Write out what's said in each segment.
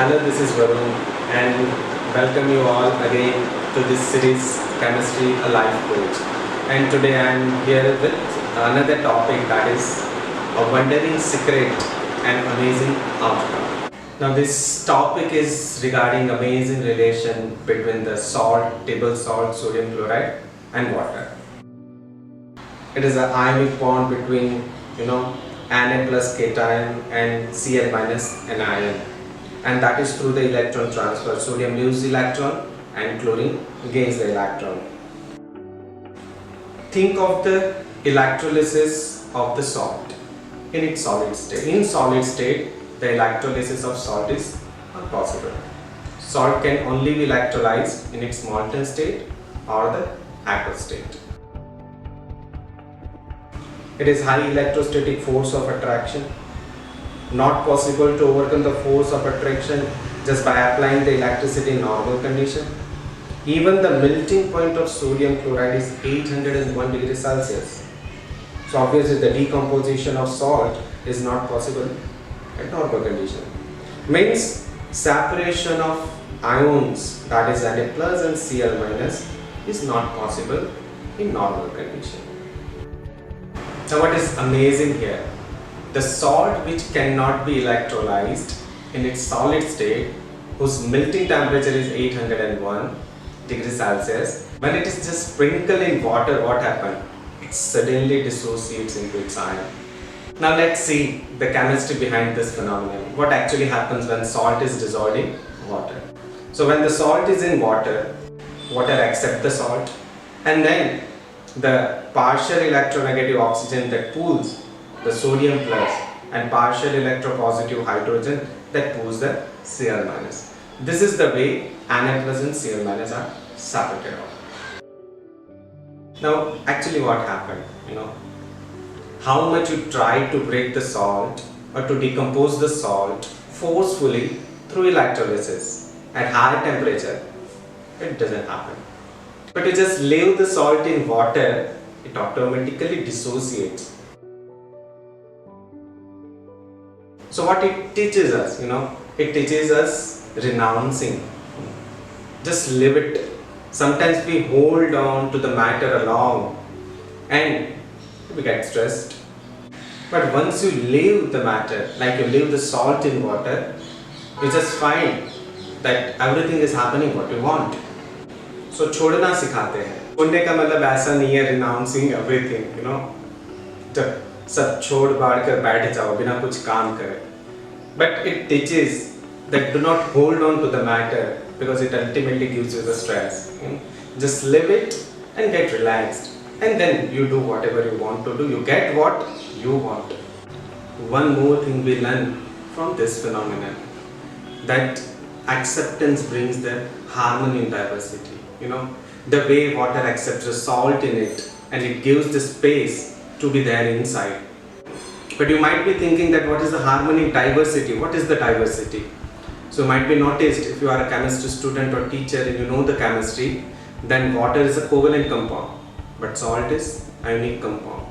Hello, this is Varun and welcome you all again to this series Chemistry A Life Coach. And today I am here with another topic, that is a wondering secret and amazing outcome. Now this topic is regarding amazing relation between the salt, table salt, sodium chloride and water. It is an ionic bond between Na plus cation and Cl minus anion, and that is through the electron transfer. Sodium loses electron and chlorine gains the electron. Think of the electrolysis of the salt in its solid state. In solid state, the electrolysis of salt is not possible. Salt can only be electrolyzed in its molten state or the aqueous state. It is high electrostatic force of attraction. Not possible to overcome the force of attraction just by applying the electricity in normal condition. Even the melting point of sodium chloride is 801 degrees Celsius. So obviously the decomposition of salt is not possible at normal condition. Means separation of ions, that is Na plus and Cl minus, is not possible in normal condition. Now what is amazing here? The salt which cannot be electrolyzed in its solid state, whose melting temperature is 801 degrees Celsius, when it is just sprinkled in water, what happens? It suddenly dissociates into its ion. Now let's see the chemistry behind this phenomenon. What actually happens when salt is dissolved in water? So when the salt is in water, water accepts the salt, and then the partial electronegative oxygen that pulls the sodium plus and partial electropositive hydrogen that pulls the Cl minus. This is the way Na plus and Cl minus are separated out. Now actually what happened? How much you try to break the salt or to decompose the salt forcefully through electrolysis at high temperature, it doesn't happen. But you just leave the salt in water, it automatically dissociates. So what it teaches us, it teaches us renouncing. Just leave it. Sometimes we hold on to the matter along and we get stressed. But once you leave the matter, like you leave the salt in water, you just find that everything is happening what you want. So छोड़ना सिखाते हैं. छोड़ने का मतलब ऐसा नहीं है renouncing everything, जब सब छोड़ बाढ़ कर बैठ जाओ बिना कुछ काम करे. But it teaches that do not hold on to the matter because it ultimately gives you the stress. Just leave it and get relaxed, and then you do whatever you want to do. You get what you want. One more thing we learn from this phenomenon, that acceptance brings the harmony in diversity. The way water accepts the salt in it and it gives the space to be there inside. But you might be thinking that what is the harmony in diversity? What is the diversity? So you might be noticed, if you are a chemistry student or teacher and you know the chemistry, then water is a covalent compound, but salt is ionic compound.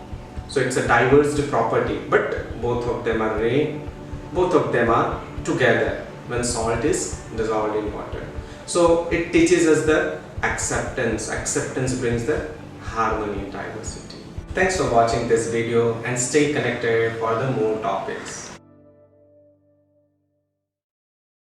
So it's a diverse property, but both of them are together when salt is dissolved in water. So it teaches us the acceptance. Acceptance brings the harmony in diversity. Thanks for watching this video and stay connected for the more topics.